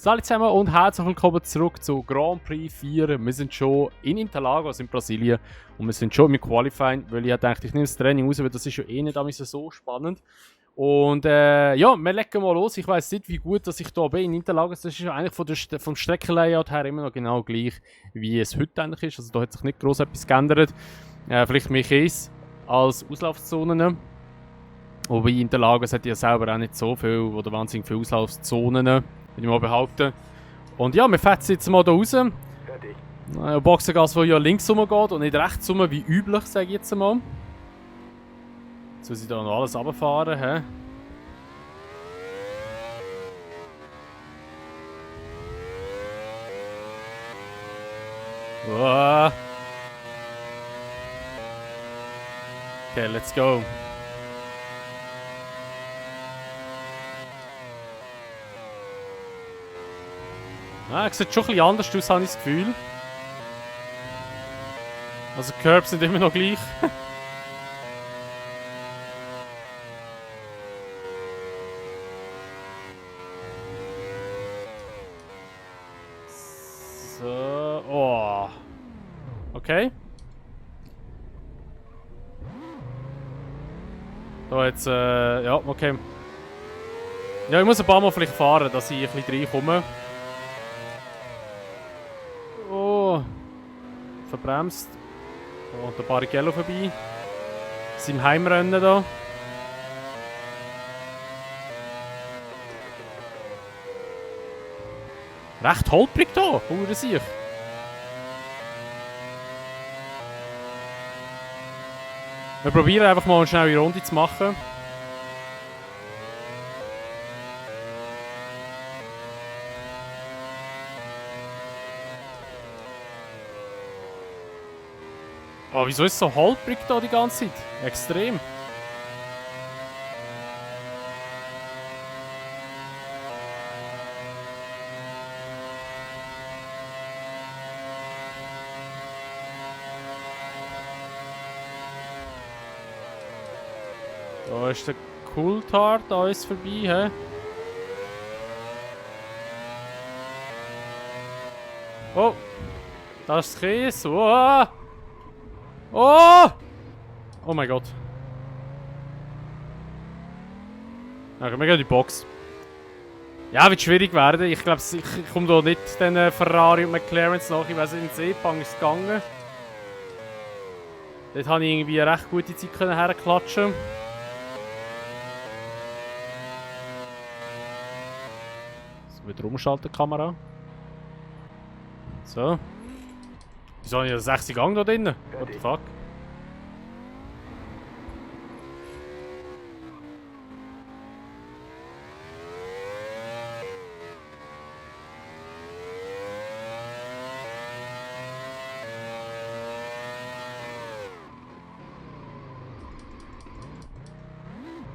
Hallo zusammen und herzlich willkommen zurück zu Grand Prix 4. Wir sind schon in Interlagos in Brasilien und wir sind schon im Qualifying, weil ich dachte, ich nehme das Training raus, weil das ist ja eh nicht so spannend. Und ja, wir legen mal los. Ich weiß nicht, wie gut dass ich da bin in Interlagos. Das ist ja eigentlich vom Streckenlayout her immer noch genau gleich, wie es heute eigentlich ist. Also da hat sich nicht groß etwas geändert. Vielleicht mehr Käse als Auslaufzonen. Wobei Interlagos hat ja selber auch nicht so viel oder wahnsinnig viele Auslaufzonen, würde ich mal behaupten. Und ja, wir fetzen jetzt mal hier raus. Boxengas, der ja links rum geht und nicht rechts rum, wie üblich, sage ich jetzt mal. Jetzt muss ich da noch alles runterfahren. He? Oh. Okay, let's go. Ah, sieht schon ein bisschen anders aus, habe ich das Gefühl. Also die Curbs sind immer noch gleich. So, oh. Okay. Da jetzt, ja, okay. Ja, ich muss ein paar Mal vielleicht fahren, dass ich ein bisschen reinkomme. Oh. Verbremst. Da kommt der Barrichello vorbei. Sein Heimrennen da. Recht holprig da, unter sich. Wir probieren einfach mal eine schnelle Runde zu machen. Oh, wieso ist es so holprig da die ganze Zeit? Extrem. Da ist der Coulthard an uns vorbei, hä? Oh! Da ist das Käse. Oh! Oh! Oh mein Gott. Okay, wir gehen in die Box. Ja, wird schwierig werden. Ich glaube, ich komme da nicht den Ferrari und McLarens nach. Ich weiß nicht, in den Seepang ist es gegangen. Dort habe ich irgendwie eine recht gute Zeit herklatschen. So, wieder umschalten die Kamera. So. Wieso habe ich einen 60 Gang da drin? What the fuck?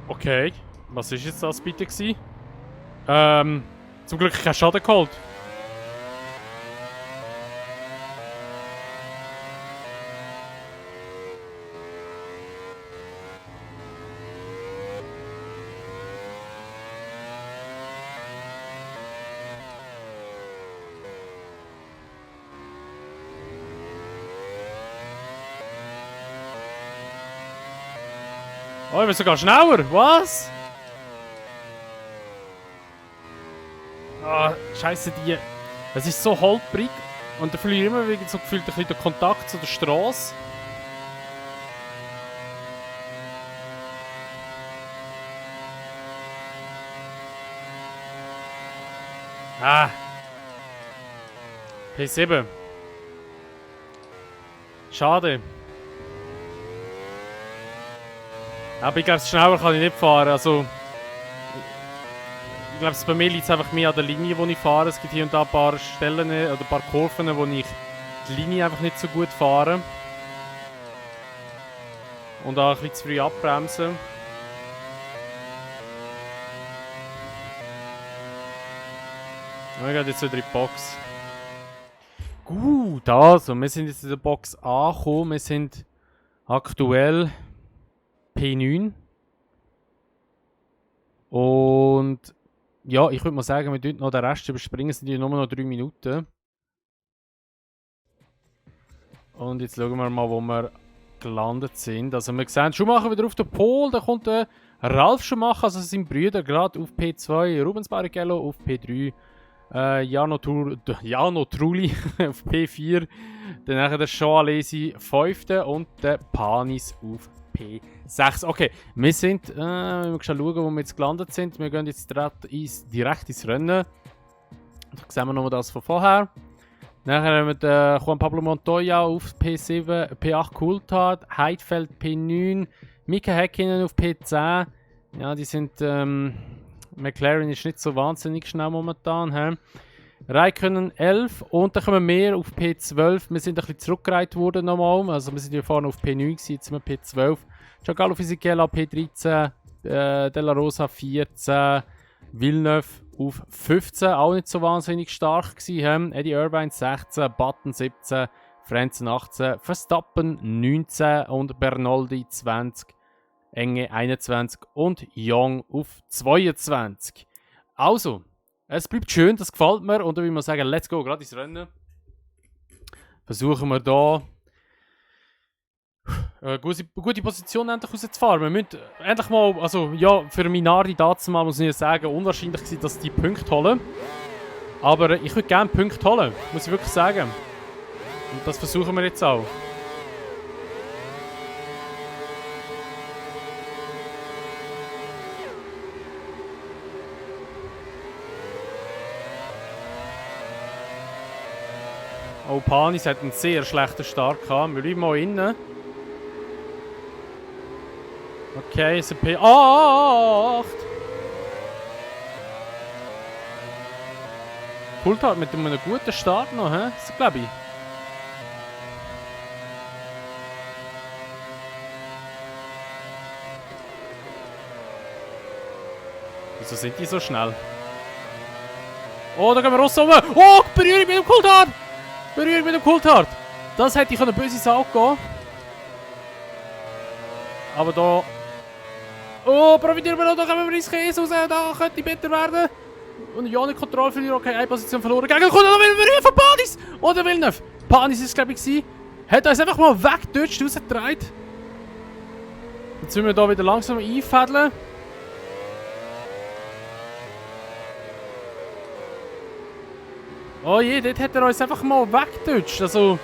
Okay, was ist jetzt das bitte gewesen? Zum Glück kein Schaden geholt. Oh, ich bin sogar schneller. Was? Ah, scheiße die. Es ist so holprig und da verliere ich immer wieder so gefühlt ein bisschen den Kontakt zu der Straße. Ah. P7. Schade. Aber ich glaube, schneller kann ich nicht fahren. Also, ich glaube, bei mir liegt es einfach mehr an der Linie, wo ich fahre. Es gibt hier und da ein paar Stellen oder ein paar Kurven, wo ich die Linie einfach nicht so gut fahre. Und auch ein bisschen zu früh abbremsen. Wir gehen jetzt wieder in die Box. Gut, also, wir sind jetzt in der Box angekommen. Wir sind aktuell P9. Und ja, ich würde mal sagen, wir dürfen noch den Rest überspringen, es sind ja nur noch 3 Minuten. Und jetzt schauen wir mal, wo wir gelandet sind. Also wir sehen Schumacher wieder auf der Pole, da kommt der Ralf Schumacher, also sein Brüder, gerade auf P2, Rubens Barrichello auf P3, Jano Trulli auf P4, dann der Jean Alesi 5. und der Panis auf P6. Okay, wir sind, wir müssen schauen, wo wir jetzt gelandet sind. Wir gehen jetzt direkt ins Rennen. Da sehen wir noch das von vorher. Nachher haben wir den Juan Pablo Montoya auf P7, P8 Coulthard, Heidfeld P9, Mika Häkkinen auf P10. Ja, die sind. McLaren ist nicht so wahnsinnig schnell momentan. Räikkönen 11 und dann kommen wir auf P12. Wir sind ein bisschen zurückgereiht worden nochmal. Also wir sind hier vorne auf P9 gewesen, jetzt sind wir P12. Giancarlo Fisichella P13, Della Rosa 14, Villeneuve auf 15, auch nicht so wahnsinnig stark gewesen. Eddie Irvine 16, Button 17, Frenzen 18, Verstappen 19 und Bernoldi 20, Enge 21 und Young auf 22. Also, es bleibt schön, das gefällt mir und dann will man sagen, let's go, gerade ins Rennen. Versuchen wir da gute Position endlich rauszufahren. Wir müssen endlich mal, also ja, für Minardi dazu mal muss ich sagen, unwahrscheinlich gewesen, dass die Punkte holen. Aber ich würde gerne Punkte holen, muss ich wirklich sagen. Und das versuchen wir jetzt auch. Oh, Panis hat einen sehr schlechten Start gehabt. Wir bleiben mal innen. Okay, ist ein P8. Coulthard mit einem guten Start noch, hä? Das glaube ich. Wieso sind die so schnell? Oh, da gehen wir raus rum. Oh, Berührung mit dem Coulthard! Berührung mit dem Coulthard! Das hätte ich eine böse Sau gehen. Aber da... Oh, profitieren wir noch, da kommen wir ins Käse raus, da könnte besser werden. Und ja, nicht Kontrolle verlieren, okay, eine Position verloren. Gegen den Kunden, da will wir von Panis! Oder Villeneuve? Panis ist es, glaube ich, gewesen. Hat uns einfach mal weggedutscht, rausgedreht. Jetzt müssen wir da wieder langsam einfädeln. Oh je, dort hat er uns einfach mal weggedutscht. Also,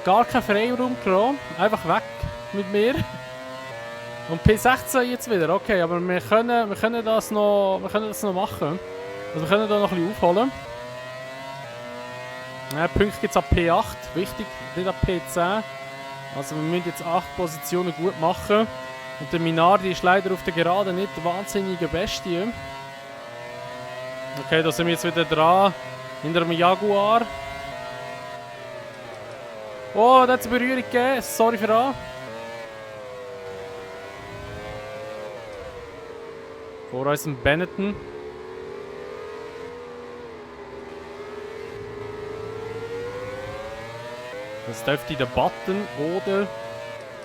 gar kein Freiraum gelassen. Einfach weg mit mir. Und P16 jetzt wieder, okay, aber wir können das noch machen. Also wir können da noch ein bisschen aufholen. Ja, Punkte gibt es ab P8, wichtig, nicht ab P10. Also wir müssen jetzt 8 Positionen gut machen. Und der Minardi ist leider auf der Geraden nicht der wahnsinnige Bestie. Okay, da sind wir jetzt wieder dran. Hinter dem Jaguar. Oh, da hat es eine Berührung gegeben, sorry für das. Vor uns ein Benetton. Das dürfte der Button oder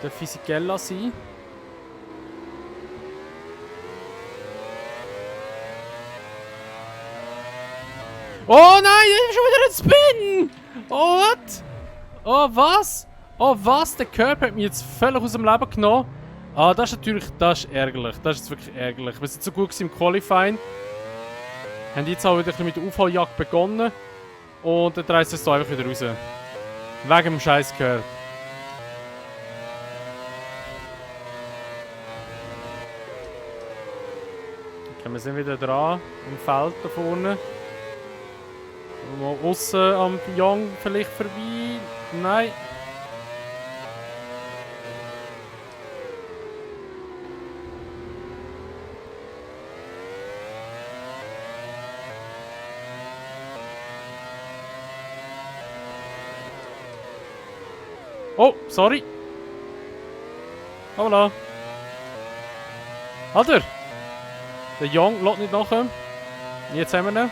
der Fisichella sein. Oh nein, das ist schon wieder ein Spin! Oh, what? Oh, was? Oh, was? Der Körper hat mich jetzt völlig aus dem Leben genommen. Ah, das ist natürlich, das ist ärgerlich. Das ist wirklich ärgerlich. Wir sind so gut im Qualifying. Haben jetzt auch wieder ein bisschen mit der Aufholjagd begonnen. Und dann dreht es da einfach wieder raus. Wegen dem scheiß Körper. Okay, wir sind wieder dran. Am Feld da vorne. Mal außen am Young vielleicht vorbei. Nein. Oh, sorry. Hola. Alter! Der Young lässt nicht nachher. Jetzt haben wir ihn.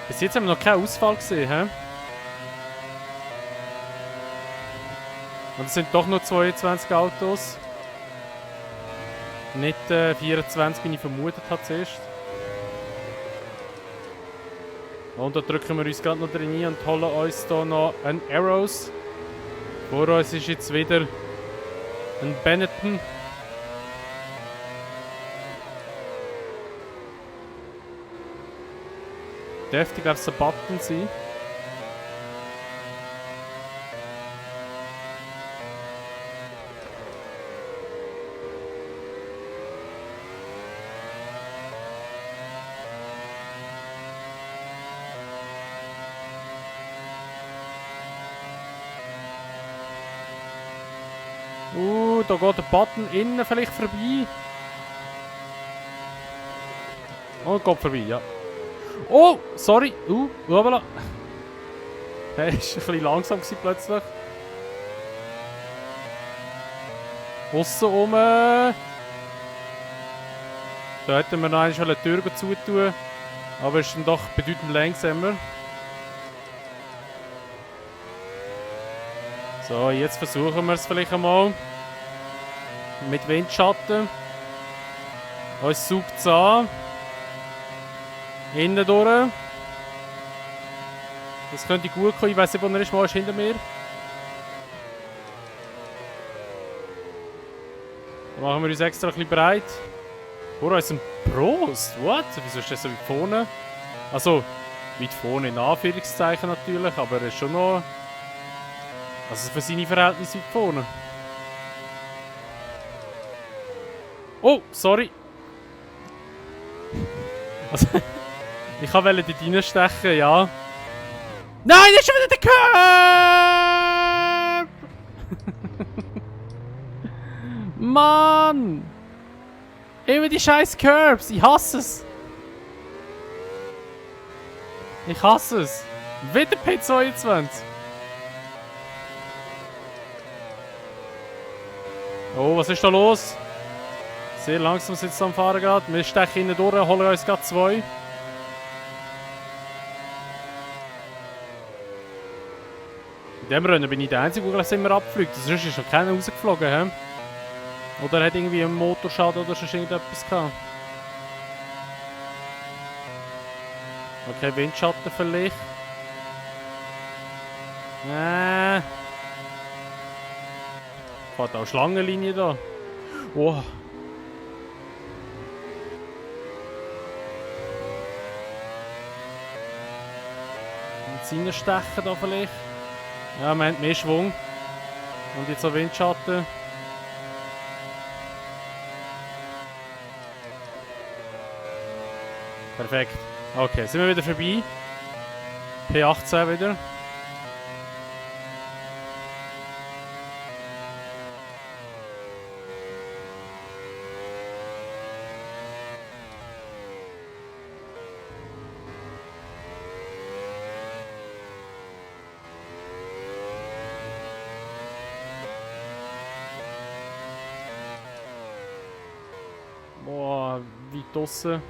Bis jetzt haben wir noch keinen Ausfall gesehen, hä? Und es sind doch nur 22 Autos. Nicht 24, wie ich vermutet habe zuerst. Und da drücken wir uns gerade noch drin und holen uns hier noch einen Arrows. Vor uns ist jetzt wieder ein Benetton. Dürfte, glaube ich, ein Button sein. Da geht der Button innen vielleicht vorbei. Oh, geht vorbei, ja. Oh, sorry. Voilà. Er war ein bisschen langsam plötzlich. Aussen rum. Da hätten wir noch einmal eine Tür zutun. Aber es ist dann doch bedeutend langsamer. So, jetzt versuchen wir es vielleicht einmal. Mit Windschatten. Uns saugt es an. Innen durch. Das könnte gut kommen. Ich weiss nicht, wo er ist. Mal ist hinter mir. Dann machen wir uns extra ein bisschen breit. Vor uns ein Prost. What? Wieso ist das so weit vorne? Also, weit vorne in Anführungszeichen natürlich. Aber er ist schon noch... Also für seine Verhältnisse weit vorne. Oh, sorry. Also, ich wollte dort reinstechen, ja. Nein, das ist schon wieder der Curb! Mann! Immer die scheiß Curbs, ich hasse es. Ich hasse es. Wieder P22. Oh, was ist da los? Sehr langsam sitzt es am Fahren gerade. Wir stechen innen durch, holen uns gerade 2. In dem Rennen bin ich der Einzige, der gleich immer abfliegt. Sonst ist noch keiner rausgeflogen. He? Oder er hat irgendwie einen Motorschaden oder sonst irgendetwas gehabt. Okay, Windschatten vielleicht. Fährt auch Schlangenlinie da. Oh. Reinstechen da vielleicht. Ja, wir haben mehr Schwung. Und jetzt auch Windschatten. Perfekt. Okay, sind wir wieder vorbei. P18 wieder. Boah, weit draussen.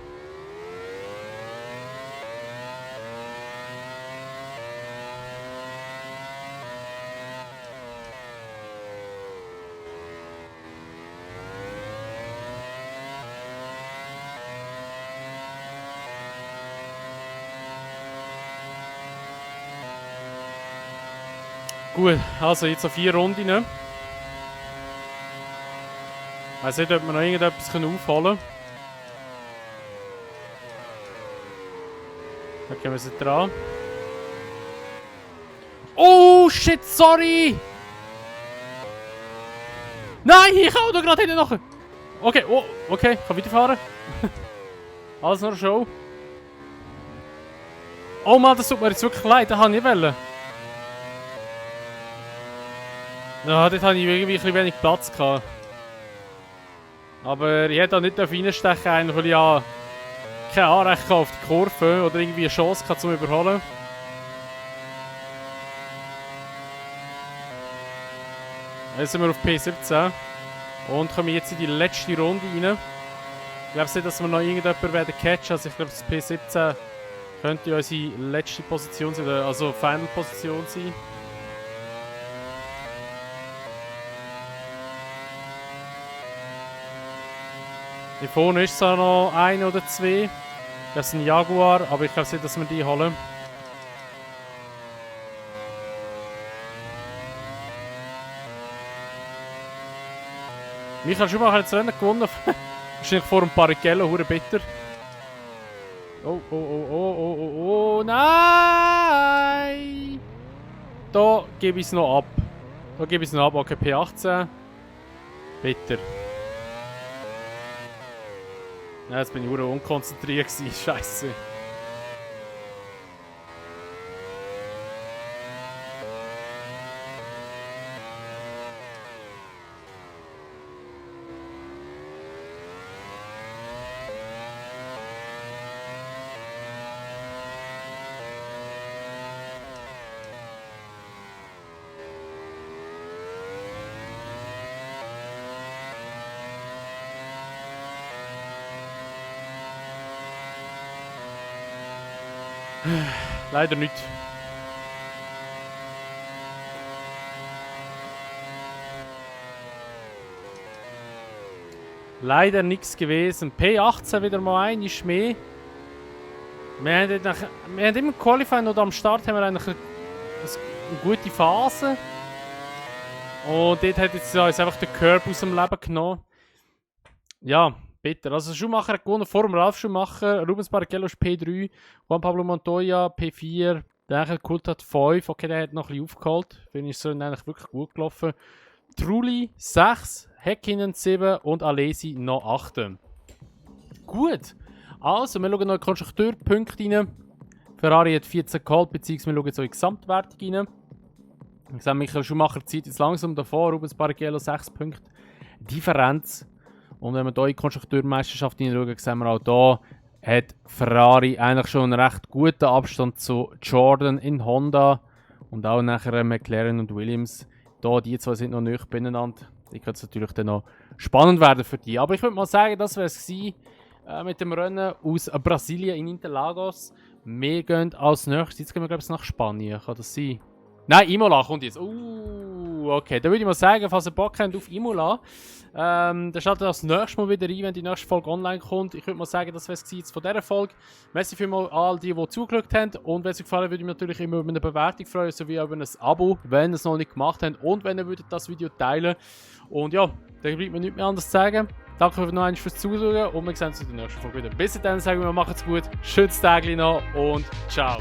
Gut, also jetzt noch 4 Runden. Ich weiss nicht, ob wir noch irgendetwas aufholen können. Okay, wir sind dran. Oh shit, sorry! Nein, ich hau da gerade hinten nachher! Okay, oh, okay, ich kann weiterfahren. Alles nur eine Show. Oh Mann, das tut mir jetzt wirklich leid, das wollte ich nicht. Ja, dort hatte ich irgendwie ein bisschen wenig Platz gehabt. Aber ich hätte auch nicht reinstechen, weil ich ja kein Anrecht auf die Kurve oder irgendwie eine Chance hatte zum Überholen. Jetzt sind wir auf P17 und kommen jetzt in die letzte Runde rein. Ich glaube nicht, dass wir noch irgendjemanden werden catchen. Also ich glaube, das P17 könnte unsere letzte Position sein, also Final Position sein. Hier vorne ist zwar noch ein oder zwei. Das ist ein Jaguar, aber ich glaube nicht, dass wir die holen. Michael Schumacher hat das Rennen gewonnen. Wahrscheinlich vor dem Barrichello, hure bitter. Oh, oh, oh, oh, oh, oh, oh, nein! Da gebe ich es noch ab. Okay, P18. Bitter. Ja, jetzt bin ich hure unkonzentriert gewesen. Scheiße. Leider nicht. Leider nichts gewesen. P18 wieder mal ein, ist mehr. Wir haben immer Qualifying oder am Start haben wir eigentlich eine gute Phase. Und dort hat jetzt uns einfach den Curb aus dem Leben genommen. Ja, bitter. Also Schumacher hat gewonnen vor dem Ralf Schumacher. Rubens Barrichello ist P3. Juan Pablo Montoya P4. Der Kult hat 5. Okay, der hat noch ein bisschen aufgeholt. Finde ich, so eigentlich wirklich gut gelaufen. Trulli 6. Häkkinen 7 und Alesi noch 8. Gut. Also, wir schauen noch in die Konstrukteurpunkte rein. Ferrari hat 14 geholt, beziehungsweise wir schauen so in die Gesamtwertung rein. Ich sehe, Michael Schumacher zieht jetzt langsam davor. Rubens Barrichello 6 Punkte Differenz. Und wenn wir hier in die Konstrukteurmeisterschaft hineinschauen, sehen wir auch hier, hat Ferrari eigentlich schon einen recht guten Abstand zu Jordan in Honda. Und auch nachher McLaren und Williams. Hier, die zwei sind noch nicht beieinander. Die könnte es natürlich dann noch spannend werden für die. Aber ich würde mal sagen, das wäre es mit dem Rennen aus Brasilien in Interlagos. Wir gehen als nächstes, jetzt gehen wir glaube ich nach Spanien. Kann das sein? Nein, Imola kommt jetzt. Okay. Dann würde ich mal sagen, falls ihr Bock habt auf Imola, dann schaltet das nächste Mal wieder ein, wenn die nächste Folge online kommt. Ich würde mal sagen, das wäre es jetzt von dieser Folge. Merci vielmals an all die zugeschaut haben. Und wenn es euch gefallen hat, würde ich mich natürlich immer über eine Bewertung freuen, sowie auch über ein Abo, wenn ihr es noch nicht gemacht habt. Und wenn ihr würdet das Video teilen. Und ja, dann bleibt mir nichts mehr anderes zu sagen. Danke noch einmal fürs Zuschauen und wir sehen uns in der nächsten Folge wieder. Bis dann sagen wir, macht's gut, schönes Tag noch und ciao.